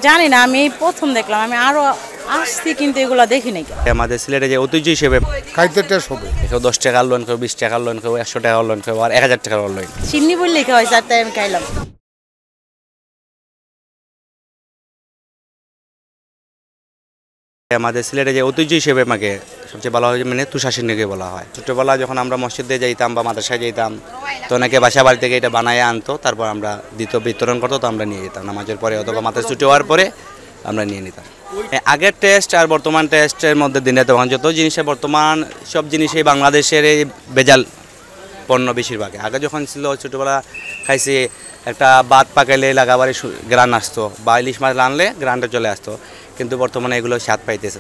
জানি না, আমি প্রথম দেখলাম, আমি আরো আসছি কিন্তু এগুলো দেখি নাই। আমাদের সিলেটে যে ঐতিহ্য হিসেবে খাইতে টেস্ট হবে, কেউ 10 টাকার লোন, কেউ 20 টাকার লোন, কেউ 100 টাকার লোন, কেউ আর 1000 টাকার লোন। চিনি বললে খাওয়াই স্যার, তাই আমি খাইলাম। আমাদের সিলেটে যে ঐতিহ্য হিসেবে আমাকে সবচেয়ে ভালো হয় মানে তুষারসিন্নিকে বলা হয়। ছোটোবেলা যখন আমরা মসজিদে যাইতাম বা মাদ্রাসায় যাইতাম, তো অনেকে বাসা বাড়ি থেকে এটা বানায় আনতো, তারপর আমরা দ্বিতীয় বিতরণ করতো, তো আমরা নিয়ে যেতাম নামাজের পরে অথবা মাথা ছুটি হওয়ার পরে আমরা নিয়ে নিতাম। আগের টেস্ট আর বর্তমান টেস্টের মধ্যে দিনে তখন যত জিনিসে বর্তমান সব জিনিসেই বাংলাদেশের এই বেজাল পণ্য বেশিরভাগ। আগে যখন ছিল ছোটোবেলা খাইছি একটা বাদ পাকাইলে লাগাবারে গ্রান আসতো, বা ইলিশ মাছ আনলে গ্রানটা চলে আসতো, কিন্তু বর্তমানে এগুলো স্বাদ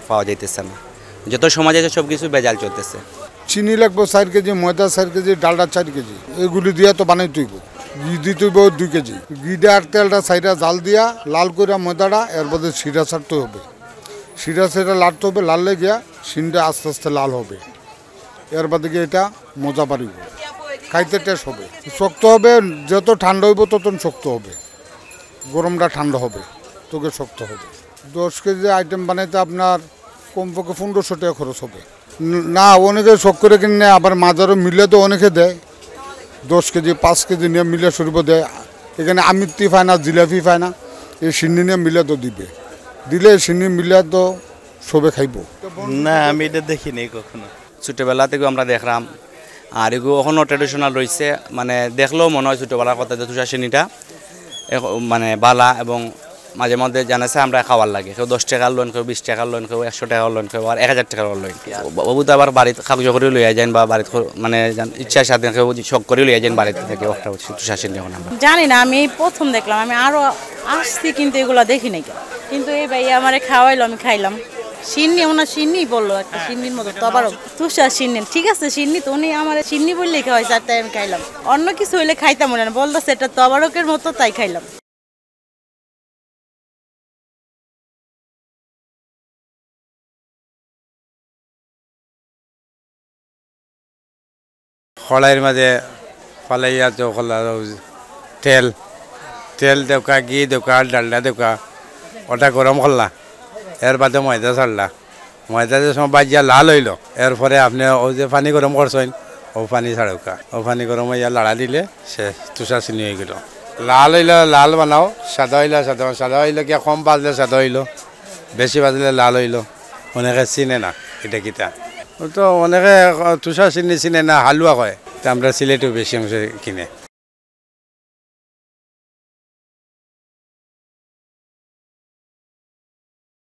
পাওয়া যাইতেছে না। যত সমাজে সব কিছু বেজাল চলতেছে। চিনি লাগবো 4 কেজি, ময়দা 4 কেজি, ডালটা 4 কেজি, এগুলি দিয়ে তো বানাই তুইব। ঘি দিতে 2 কেজি, ঘিটা আর তেলটা সাইডা জাল দিয়া লাল করে ময়দাটা এর মধ্যে শিরা ছাড়তে হবে, শিরা লাড়তে হবে, লাললে গিয়া সিনটা আস্তে আস্তে লাল হবে, এর বাদে গিয়ে এটা মজা পারিব, খাইতে টেস্ট হবে। শক্ত হবে, যত ঠান্ডা হইব তত শক্ত হবে, গরমটা ঠান্ডা হবে তোকে শক্ত হবে। 10 কেজি আইটেম বানাইতে আপনার কমপক্ষে 1500 টাকা খরচ হবে। না, অনেকে শখ করে কিনে, আবার মাজারও মিলে তো অনেকে দেয়, 10 কেজি 5 কেজি নিয়ে মিলে শরীফ দেয়। এখানে আমিত্তি পায় না, জিলাপি পায় না, এই সিন্নি নিয়ে মিলে তো দিলে সিন্নি মিলে তো সবে খাইব না। আমি এটা দেখিনি কখনো, ছোটোবেলা থেকেও আমরা দেখলাম, আর এগুলো এখনও ট্রেডিশনাল রয়েছে, মানে দেখলেও মনে হয় ছোটোবেলার কথা যে তুষারসিনিটা মানে বালা, এবং মাঝে মধ্যে জানাছে আমরা খাওয়ার লাগে। কেউ 10 টাকার লোন, কেউ 20 টাকার লোন, কেউ 100 টাকার লোন, কেউ আর 1000 টাকার লোন। বাবু তো আবার বাড়িতে কাগজ করে লইয়া যান, বা বাড়িতে মানে ইচ্ছার সাথে কেউ শখ করে লইয়া যান বাড়িতে থেকে একটা তুষারসিনি। এখন আমরা জানি না, আমি প্রথম দেখলাম, আমি আরো আসছি কিন্তু এগুলো দেখি নাই। কিন্তু এই ভাই আমারে খাওয়াইলো, আমি খাইলাম। সিন্নি, ওনার সিন্নি বললো, একটা সিন্নির মতো তবারক, তুষার সিন্নি, ঠিক আছে সিন্নি, তো উনি আমার সিন্নি বললেই খাওয়াই স্যার, তাই আমি খাইলাম। অন্য কিছু হইলে খাইতাম না, বলতেছে এটা তবারকের মতো, তাই খাইলাম। কড়াইয়ের মাঝে ফলাইয়া তো তেল তেল দেওকা, ঘি দেওকা, ডালডা দেওকা, ওটা গরম করলা, এর বাদে ময়দা ছাড়লা, ময়দা যে সময় বাজিয়া লাল হইল, এরপরে আপনি ও যে পানি গরম করছেন ও পানি ছাড়ুকা, ও পানি গরম হইয়া লাড়া দিলে সে তুষারসিনি হয়ে গেল। লাল হইলে লাল বানাও, সাদা হইলে সাদা, সাদা হইলে কি কম বাজলে সাদা হইল, বেশি বাজলে লাল হইল। অনেকে চিনে না এটা কিতা, তো অনেকে তুষারসিনি চিনে না, হালুয়া কয়, আমরা সিলেটেও বেশি অংশ কিনে।